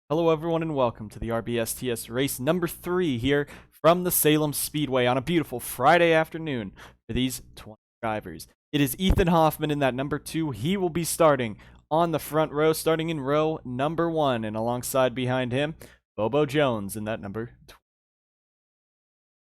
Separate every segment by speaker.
Speaker 1: Hello everyone and welcome to the RBSTS race number 3 here from the Salem Speedway on a beautiful Friday afternoon for these 20 drivers. It is Ethan Hoffman in that number 2. He will be starting on the front row, starting in row number 1, and alongside behind him, Bobo Jones in that number 2.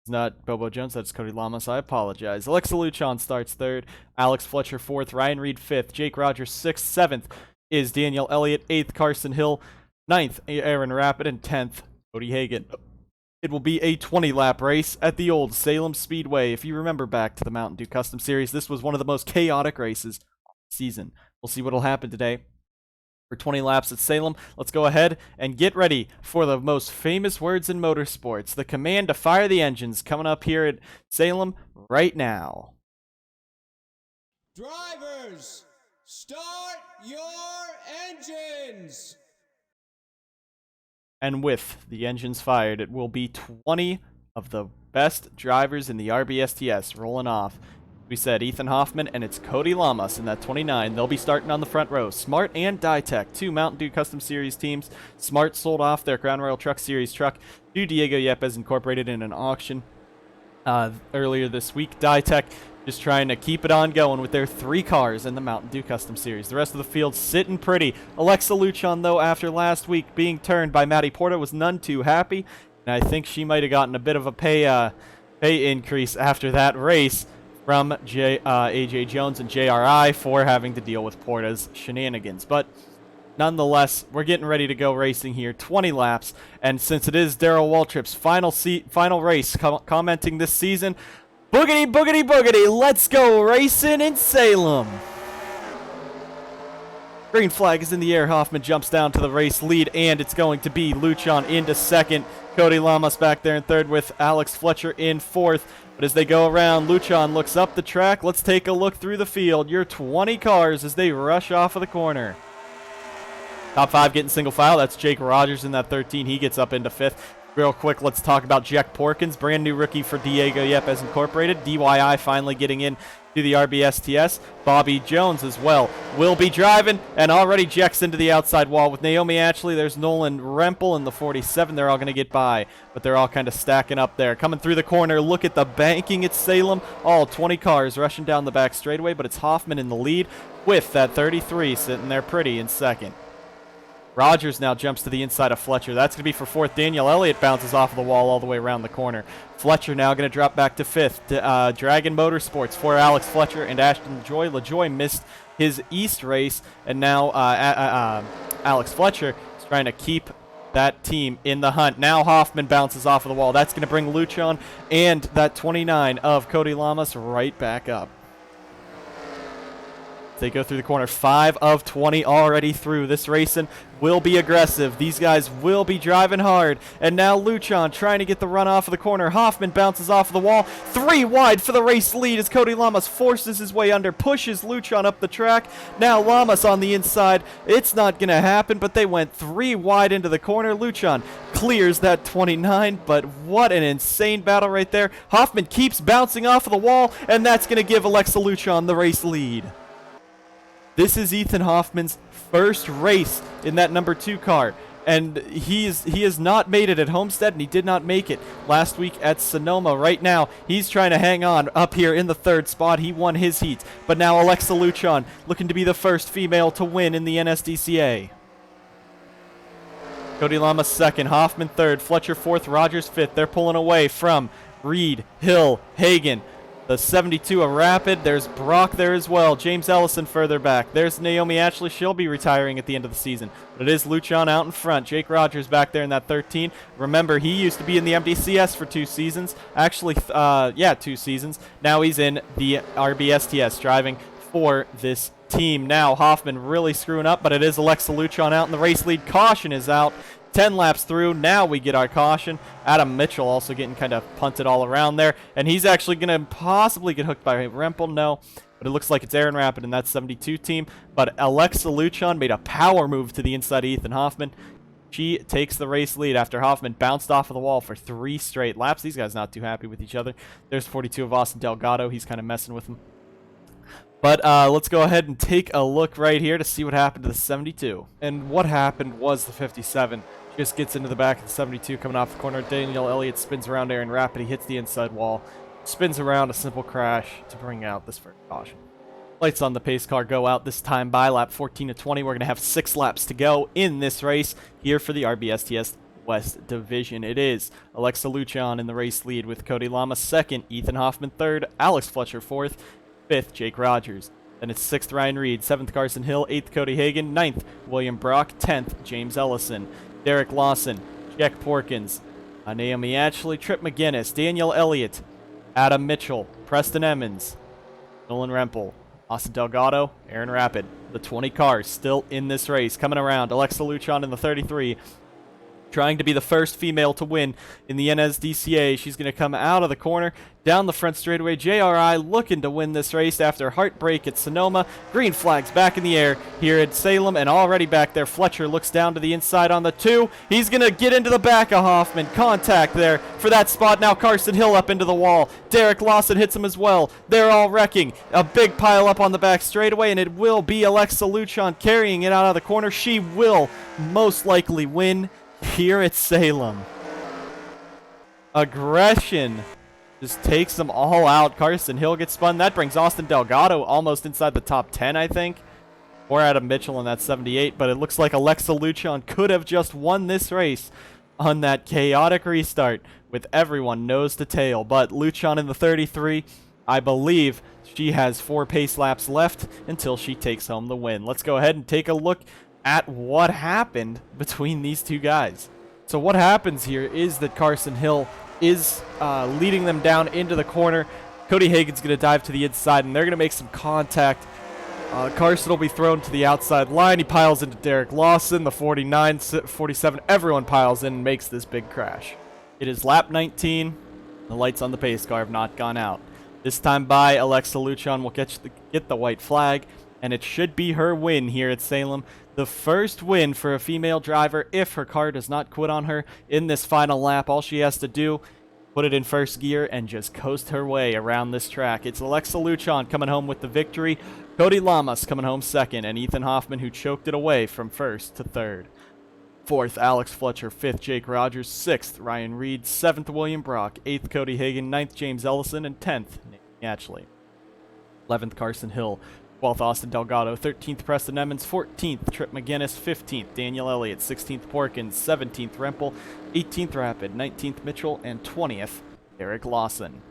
Speaker 1: It's not Bobo Jones, that's Cody Lamas, I apologize. Alexa Luchon starts 3rd, Alex Fletcher 4th, Ryan Reed 5th, Jake Rogers 6th, 7th is Daniel Elliott, 8th Carson Hill, 9th, Aaron Rapid, and 10th, Cody Hagan. It will be a 20-lap race at the old Salem Speedway. If you remember back to the Mountain Dew Custom Series, this was one of the most chaotic races of the season. We'll see what will happen today for 20 laps at Salem. Let's go ahead and get ready for the most famous words in motorsports. The command to fire the engines coming up here at Salem right now.
Speaker 2: Drivers, start your engines!
Speaker 1: And with the engines fired, it will be 20 of the best drivers in the RBSTS rolling off. We said Ethan Hoffman, and it's Cody Lamas in that 29. They'll be starting on the front row. Smart and Ditech, two Mountain Dew Custom Series teams. Smart sold off their Crown Royal Truck Series truck to Diego Yepes Incorporated in an auction earlier this week. Ditech just trying to keep it on going with their 3 cars in the Mountain Dew Custom Series. The rest of the field sitting pretty. Alexa Luchon, though, after last week being turned by Maddie Porta, was none too happy. And I think she might have gotten a bit of a pay increase after that race from AJ Jones and JRI for having to deal with Porta's shenanigans. But nonetheless, we're getting ready to go racing here. 20 laps. And since it is Darrell Waltrip's final race commenting this season, boogity, boogity, boogity, let's go racing in Salem. Green flag is in the air. Hoffman jumps down to the race lead, and it's going to be Luchon into 2nd. Cody Lamas back there in 3rd with Alex Fletcher in 4th. But as they go around, Luchon looks up the track. Let's take a look through the field. Your 20 cars as they rush off of the corner. Top 5 getting single file. That's Jake Rogers in that 13. He gets up into 5th. Real quick, let's talk about Jack Porkins, brand new rookie for Diego Yepes Incorporated. DYI finally getting in to the RBSTS. Bobby Jones as well will be driving and already jacks into the outside wall with Naomi Ashley. There's Nolan Rempel in the 47. They're all going to get by, but they're all kind of stacking up there. Coming through the corner, look at the banking at Salem. All 20 cars rushing down the back straightaway, but it's Hoffman in the lead with that 33 sitting there pretty in 2nd. Rogers now jumps to the inside of Fletcher. That's going to be for 4th. Daniel Elliott bounces off of the wall all the way around the corner. Fletcher now going to drop back to 5th. Dragon Motorsports for Alex Fletcher and Ashton LaJoy. LaJoy missed his East race, and now Alex Fletcher is trying to keep that team in the hunt. Now Hoffman bounces off of the wall. That's going to bring Luchon and that 29 of Cody Lamas right back up. They go through the corner. 5 of 20 already through. This racing will be aggressive. These guys will be driving hard. And now Luchon trying to get the run off of the corner. Hoffman bounces off of the wall. 3 wide for the race lead as Cody Lamas forces his way under, pushes Luchon up the track. Now Lamas on the inside. It's not going to happen, but they went 3 wide into the corner. Luchon clears that 29, but what an insane battle right there. Hoffman keeps bouncing off of the wall, and that's going to give Alexa Luchon the race lead. This is Ethan Hoffman's first race in that number 2 car, and he has not made it at Homestead, and he did not make it last week at Sonoma. Right now, he's trying to hang on up here in the 3rd spot. He won his heat, but now Alexa Luchon looking to be the first female to win in the NSDCA. Cody Lamas 2nd, Hoffman 3rd, Fletcher 4th, Rogers 5th. They're pulling away from Reed, Hill, Hagan. The 72 of Rapid. There's Brock there as well. James Ellison further back. There's Naomi Ashley. She'll be retiring at the end of the season. But it is Luchon out in front. Jake Rogers back there in that 13. Remember, he used to be in the MDCS for 2 seasons. Actually, 2 seasons. Now he's in the RBSTS driving for this team. Now Hoffman really screwing up, but it is Alexa Luchon out in the race lead. Caution is out. 10 laps through. Now we get our caution. Adam Mitchell also getting kind of punted all around there. And he's actually going to possibly get hooked by Rempel. No. But it looks like it's Aaron Rapid in that 72 team. But Alexa Luchon made a power move to the inside of Ethan Hoffman. She takes the race lead after Hoffman bounced off of the wall for 3 straight laps. These guys not too happy with each other. There's 42 of Austin Delgado. He's kind of messing with him. But let's go ahead and take a look right here to see what happened to the 72. And what happened was the 57. Just gets into the back of the 72 coming off the corner. Daniel Elliott spins around Aaron Rapid. He hits the inside wall. Spins around, a simple crash to bring out this first caution. Lights on the pace car go out this time by lap 14 to 20. We're going to have 6 laps to go in this race here for the RBSTS West Division. It is Alexa Lucian in the race lead with Cody Lama second, Ethan Hoffman third, Alex Fletcher fourth, fifth, Jake Rogers. Then it's 6th, Ryan Reed, 7th, Carson Hill, 8th, Cody Hagan, 9th, William Brock, 10th, James Ellison, Derek Lawson, Jack Porkins, Naomi Ashley, Trip McGinnis, Daniel Elliott, Adam Mitchell, Preston Emmons, Nolan Rempel, Austin Delgado, Aaron Rapid. The 20 cars still in this race. Coming around, Alexa Lucian in the 33. Trying to be the first female to win in the NSDCA. She's going to come out of the corner, down the front straightaway. JRI looking to win this race after heartbreak at Sonoma. Green flags back in the air here at Salem, and already back there, Fletcher looks down to the inside on the 2. He's going to get into the back of Hoffman. Contact there for that spot. Now Carson Hill up into the wall. Derek Lawson hits him as well. They're all wrecking. A big pile up on the back straightaway, and it will be Alexa Lucian carrying it out of the corner. She will most likely win here at Salem. Aggression just takes them all out. Carson Hill gets spun. That brings Austin Delgado almost inside the top 10, I think. Or Adam Mitchell in that 78. But it looks like Alexa Lucian could have just won this race on that chaotic restart with everyone nose to tail. But Lucian in the 33, I believe she has 4 pace laps left until she takes home the win. Let's go ahead and take a look at what happened between these two guys. So what happens here is that Carson Hill is leading them down into the corner. Cody Hagan's going to dive to the inside, and they're going to make some contact. Carson will be thrown to the outside line. He piles into Derek Lawson, the 49, 47. Everyone piles in and makes this big crash. It is lap 19. The lights on the pace car have not gone out. This time by, Alexa Lucian will get the white flag, and it should be her win here at Salem. The first win for a female driver if her car does not quit on her in this final lap. All she has to do, put it in first gear and just coast her way around this track. It's Alexa Lucian coming home with the victory. Cody Lamas coming home second, and Ethan Hoffman, who choked it away from first to third. 4th, Alex Fletcher. 5th, Jake Rogers. 6th, Ryan Reed. 7th, William Brock. 8th, Cody Hagan. 9th, James Ellison. And 10th, Nate Ashley. 11th, Carson Hill. 12th, Austin Delgado. 13th, Preston Emmons. 14th, Trip McGinnis. 15th, Daniel Elliott. 16th, Porkins. 17th, Rempel. 18th, Rapid. 19th, Mitchell. And 20th, Derek Lawson.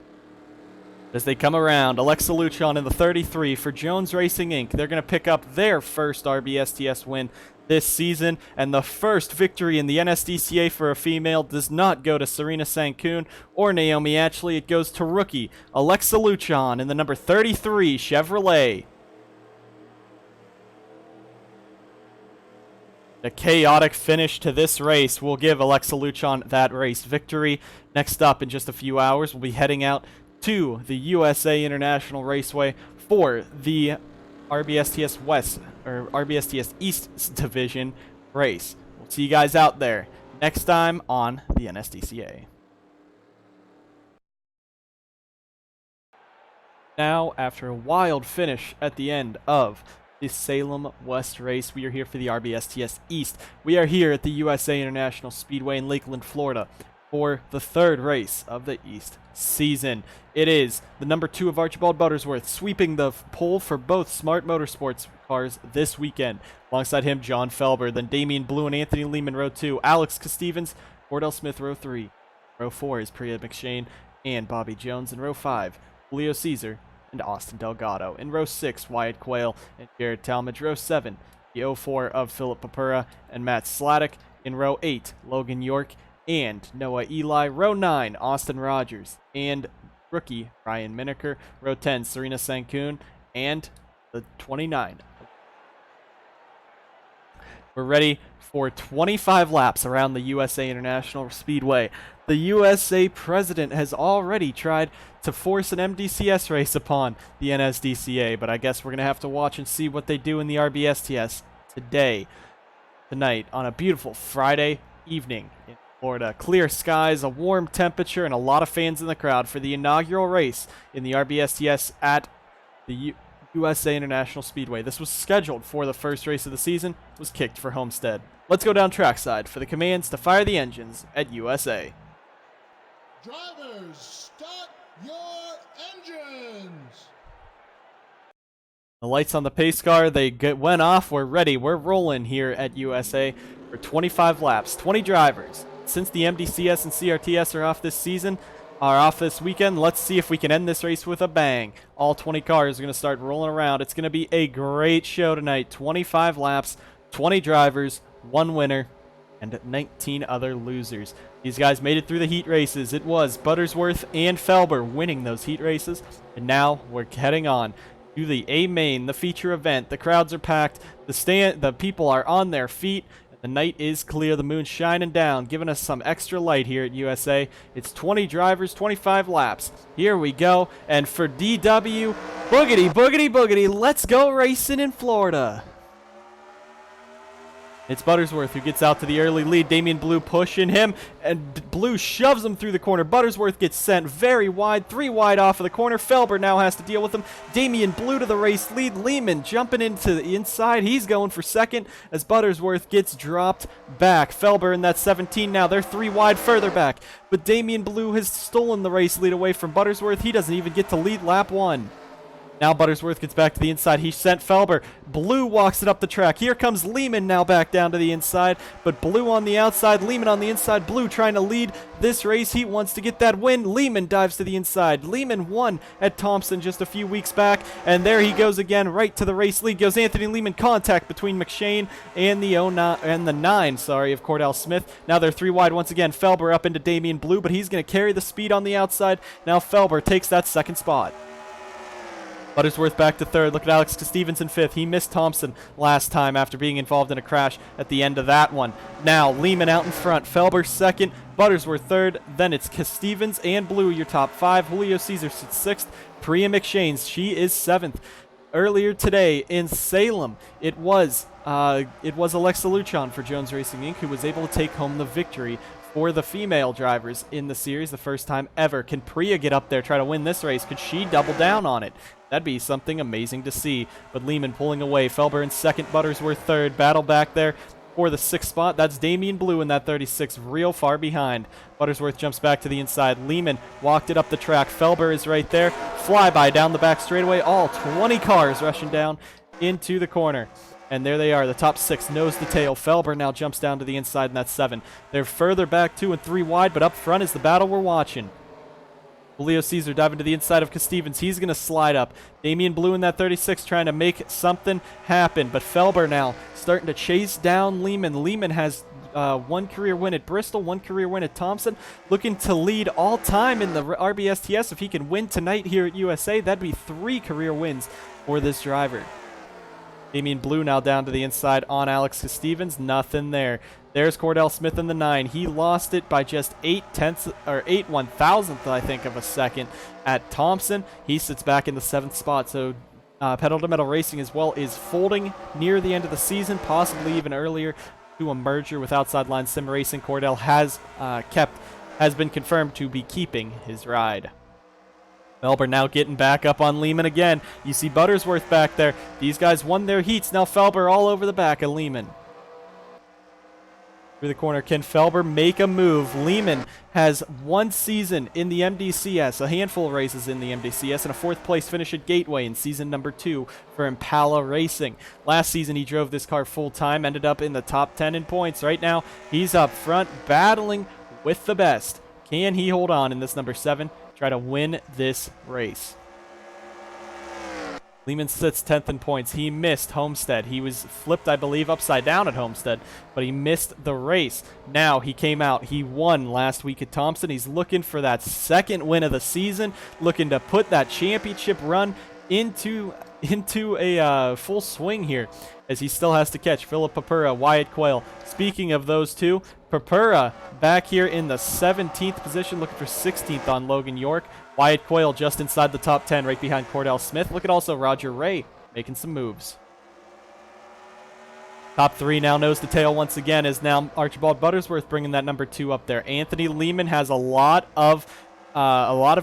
Speaker 1: As they come around, Alexa Lucian in the 33 for Jones Racing Inc. They're going to pick up their first RBSTS win this season, and the first victory in the NSDCA for a female does not go to Serena Sankoon or Naomi Ashley. It goes to rookie Alexa Lucian in the number 33 Chevrolet. A chaotic finish to this race will give Alexa Lucian that race victory. Next up, in just a few hours, we'll be heading out to the USA International Raceway for the RBSTS West or RBSTS East Division race. We'll see you guys out there next time on the NSDCA. Now, after a wild finish at the end of the Salem West race, we are here for the RBSTS East. We are here at the USA International Speedway in Lakeland, Florida for the third race of the East season. It is the number 2 of Archibald Buttersworth sweeping the pole for both Smart Motorsports cars this weekend. Alongside him, John Felber, then Damian Blue and Anthony Lehman, row 2. Alex Stevens, Cordell Smith, row 3. Row 4 is Priya McShane and Bobby Jones. In row 5, Julio Caesar and Austin Delgado. In row 6, Wyatt Quayle and Jared Talmadge. Row 7, the 04 of Philip Papura and Matt Sladek. In row 8, Logan York and Noah Eli. Row 9, Austin Rogers and rookie Ryan Miniker. Row 10, Serena Sankoon and the 29. We're ready for 25 laps around the USA International Speedway. The USA president has already tried to force an MDCS race upon the NSDCA, but I guess we're going to have to watch and see what they do in the RBSTS tonight, on a beautiful Friday evening in Florida. Clear skies, a warm temperature, and a lot of fans in the crowd for the inaugural race in the RBSTS at the USA International Speedway. This was scheduled for the first race of the season, was kicked for Homestead. Let's go down trackside for the commands to fire the engines at USA.
Speaker 2: Drivers, start your engines.
Speaker 1: The lights on the pace car, they went off. We're ready. We're rolling here at USA for 25 laps, 20 drivers. Since the MDCS and CRTS are off this season, are off this weekend, let's see if we can end this race with a bang. All 20 cars are going to start rolling around. It's going to be a great show tonight. 25 laps, 20 drivers, 1 winner, and 19 other losers. These guys made it through the heat races. It was Buttersworth and Felber winning those heat races, and now we're heading on to the A main, the feature event. The crowds are packed. The people are on their feet. The night is clear. The moon's shining down, giving us some extra light here at USA. It's 20 drivers, 25 laps. Here we go. And for DW, boogity, boogity, boogity, let's go racing in Florida. It's Buttersworth who gets out to the early lead. Damian Blue pushing him, and Blue shoves him through the corner. Buttersworth gets sent very wide, 3 wide off of the corner. Felber now has to deal with him. Damian Blue to the race lead. Lehman jumping into the inside. He's going for second as Buttersworth gets dropped back. Felber in that 17 now. They're 3 wide further back. But Damian Blue has stolen the race lead away from Buttersworth. He doesn't even get to lead lap 1. Now Buttersworth gets back to the inside. He sent Felber. Blue walks it up the track. Here comes Lehman now back down to the inside. But Blue on the outside, Lehman on the inside. Blue trying to lead this race. He wants to get that win. Lehman dives to the inside. Lehman won at Thompson just a few weeks back. And there he goes again. Right to the race lead goes Anthony Lehman. Contact between McShane and the 9 of Cordell Smith. Now they're 3 wide once again. Felber up into Damian Blue, but he's going to carry the speed on the outside. Now Felber takes that second spot. Buttersworth back to third. Look at Alex Stevens in fifth. He missed Thompson last time after being involved in a crash at the end of that one. Now Lehman out in front. Felber second. Buttersworth third. Then it's Stevens and Blue, your top 5. Julio Caesar sits sixth. Priya McShane's, she is seventh. Earlier today in Salem, it was Alexa Luchon for Jones Racing Inc. who was able to take home the victory for the female drivers in the series, the first time ever. Can Priya get up there, try to win this race? Could she double down on it? That'd be something amazing to see. But Lehman pulling away. Felber in second, Buttersworth third. Battle back there for the 6th spot. That's Damian Blue in that 36, real far behind. Buttersworth jumps back to the inside. Lehman walked it up the track. Felber is right there. Flyby down the back straightaway. All 20 cars rushing down into the corner. And there they are, the top 6, nose to tail. Felber now jumps down to the inside in that 7. They're further back 2 and 3 wide, but up front is the battle we're watching. Julio Caesar diving to the inside of Stevens. He's going to slide up. Damian Blue in that 36 trying to make something happen. But Felber now starting to chase down Lehman. Lehman has 1 career win at Bristol, 1 career win at Thompson. Looking to lead all time in the RBSTS. If he can win tonight here at USA, that'd be 3 career wins for this driver. Damian Blue now down to the inside on Alex Stevens. Nothing there. There's Cordell Smith in the 9. He lost it by just 8/1,000th, I think, of a second at Thompson. He sits back in the 7th spot. So Pedal to Metal Racing as well is folding near the end of the season, possibly even earlier, to a merger with Outside Line Sim Racing. Cordell has been confirmed to be keeping his ride. Felber now getting back up on Lehman again. You see Buttersworth back there. These guys won their heats. Now Felber all over the back of Lehman. Through the corner, can Felber make a move? Lehman has 1 season in the MDCS, a handful of races in the MDCS, and a 4th place finish at Gateway in season number 2 for Impala Racing. Last season he drove this car full time, ended up in the top 10 in points. Right now he's up front battling with the best. Can he hold on in this number 7? Try to win this race. Lehman sits 10th in points. He missed Homestead. He was flipped, I believe, upside down at Homestead, but he missed the race. Now he came out. He won last week at Thompson. He's looking for that 2nd win of the season, looking to put that championship run into a full swing here, as he still has to catch Philip Papura, Wyatt Quayle. Speaking of those two, Papura back here in the 17th position, looking for 16th on Logan York. Wyatt Quayle just inside the top 10, right behind Cordell Smith. Look at also Roger Ray making some moves. Top 3 now nose to tail once again, is now Archibald Buttersworth bringing that number 2 up there. Anthony Lehman has a lot of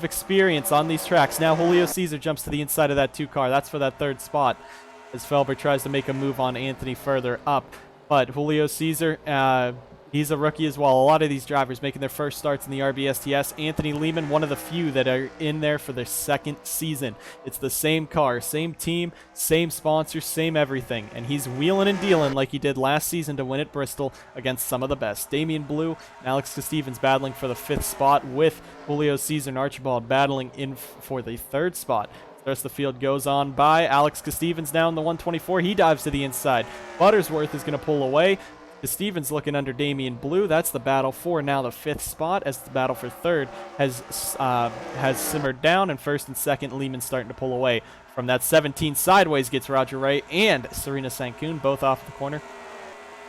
Speaker 1: experience on these tracks. Now Julio Caesar jumps to the inside of that 2 car. That's for that 3rd spot, as Felber tries to make a move on Anthony further up. But Julio Caesar, he's a rookie as well. A lot of these drivers making their first starts in the RBSTS. Anthony Lehman, one of the few that are in there for their second season. It's the same car, same team, same sponsor, same everything. And he's wheeling and dealing like he did last season to win at Bristol against some of the best. Damian Blue and Alex Stevens battling for the 5th spot, with Julio Caesar and Archibald battling in for the 3rd spot. The rest of the field goes on by. Alex Stevens now in the 124. He dives to the inside. Buttersworth is going to pull away. Stevens looking under Damian Blue. That's the battle for now the 5th spot, as the battle for 3rd has simmered down, and 1st and 2nd Lehman starting to pull away. From that 17 sideways gets Roger Wright and Serena Sankoon, both off the corner.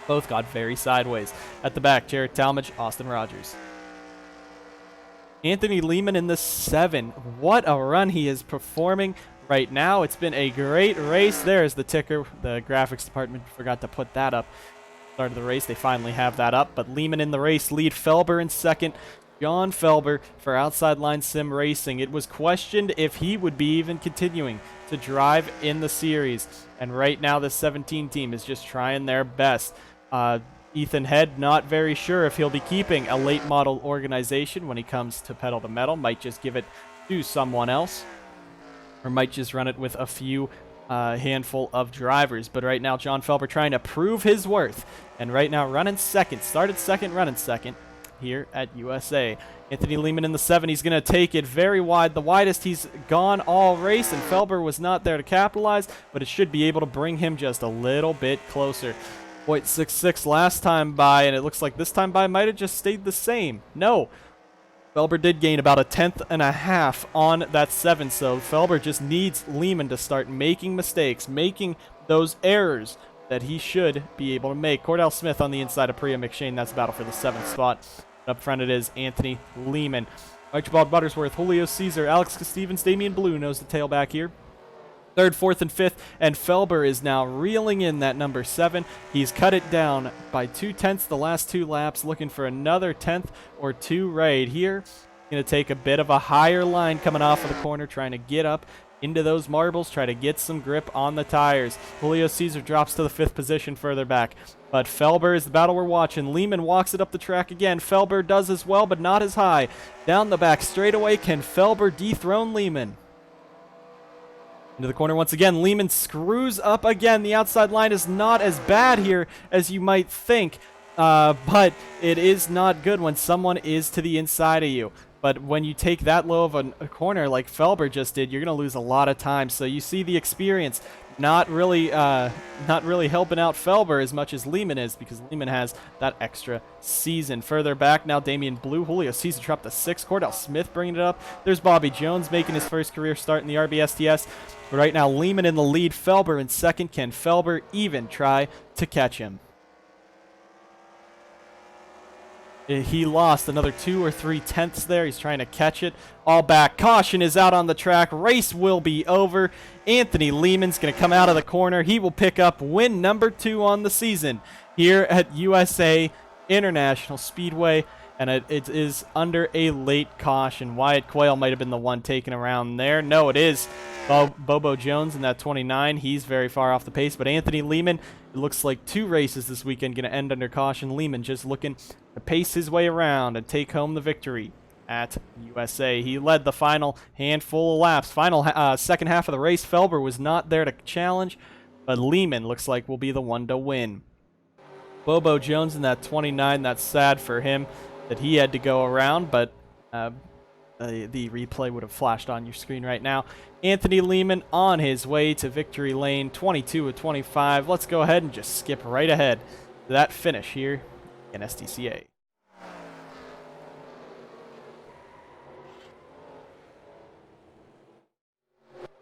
Speaker 1: Both got very sideways. At the back, Jared Talmadge, Austin Rogers. Anthony Lehman in the 7. What a run he is performing right now. It's been a great race. There's the ticker. The graphics department forgot to put that up. Start of the race, they finally have that up. But Lehman in the race lead. Felber in 2nd. John Felber for Outside Line Sim Racing. It was questioned if he would be even continuing to drive in the series. And right now the 17 team is just trying their best. Ethan Head, not very sure if he'll be keeping a late model organization when he comes to pedal to metal. Might just give it to someone else, or might just run it with a few handful of drivers. But right now, John Felber trying to prove his worth, and right now running 2nd. Started 2nd, running 2nd here at USA. Anthony Lehman in the 7. He's going to take it very wide, the widest he's gone all race, and Felber was not there to capitalize, but it should be able to bring him just a little bit closer. 0.66 last time by, and it looks like this time by might have just stayed the same. No, Felber did gain about a 1/10.5 on that 7, so Felber just needs Lehman to start making mistakes, making those errors that he should be able to make. Cordell Smith on the inside of Priya McShane. That's a battle for the 7th spot. Up front it is Anthony Lehman. Archibald Buttersworth, Julio Caesar, Alex Stevens, Damian Blue knows the tailback here. 3rd, 4th, and 5th, and Felber is now reeling in that number 7. He's cut it down by 0.2 the last 2 laps, looking for another 10th or 2 right here. Going to take a bit of a higher line coming off of the corner, trying to get up into those marbles, try to get some grip on the tires. Julio Caesar drops to the 5th position further back, but Felber is the battle we're watching. Lehman walks it up the track again. Felber does as well, but not as high. Down the back straightaway, can Felber dethrone Lehman? Into the corner once again. Lehman screws up again. The outside line is not as bad here as you might think, but it is not good when someone is to the inside of you. But when you take that low of a corner like Felber just did, you're going to lose a lot of time. So you see the experience not really helping out Felber as much as Lehman is, because Lehman has that extra season. Further back now, Damian Blue, Julio Caesar dropped the 6. Cordell Smith bringing it up. There's Bobby Jones making his first career start in the RBSTS. But right now, Lehman in the lead, Felber in 2nd. Can Felber even try to catch him? He lost another 2 or 3 tenths there. He's trying to catch it. All back. Caution is out on the track. Race will be over. Anthony Lehman's going to come out of the corner. He will pick up win number 2 on the season here at USA International Speedway. And it is under a late caution. Wyatt Quayle might have been the one taken around there. No, it is Bobo Jones in that 29. He's very far off the pace. But Anthony Lehman, it looks like 2 races this weekend going to end under caution. Lehman just looking to pace his way around and take home the victory at USA. He led the final handful of laps. Final second half of the race, Felber was not there to challenge, but Lehman looks like will be the one to win. Bobo Jones in that 29, that's sad for him that he had to go around, but the replay would have flashed on your screen right now. Anthony Lehman on his way to victory lane, 22 of 25. Let's go ahead and just skip right ahead to that finish here in NSDCA.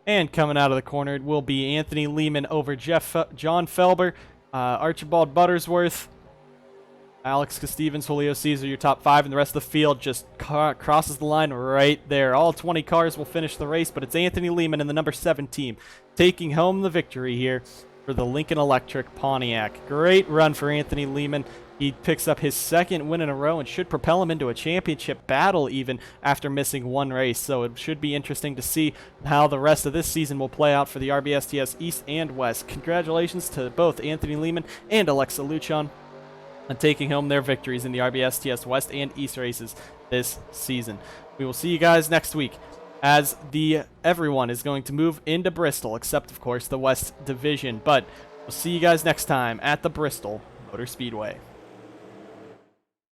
Speaker 1: And coming out of the corner, it will be Anthony Lehman over John Felber, Archibald Buttersworth, Alex Stevens, Julio Caesar, your top 5, and the rest of the field just crosses the line right there. All 20 cars will finish the race, but it's Anthony Lehman and the number 7 team taking home the victory here for the Lincoln Electric Pontiac. Great run for Anthony Lehman. He picks up his second win in a row and should propel him into a championship battle even after missing one race. So it should be interesting to see how the rest of this season will play out for the RBSTS East and West. Congratulations to both Anthony Lehman and Alexa Luchon on taking home their victories in the RBSTS West and East races this season. We will see you guys next week as everyone is going to move into Bristol, except of course the West Division. But we'll see you guys next time at the Bristol Motor Speedway.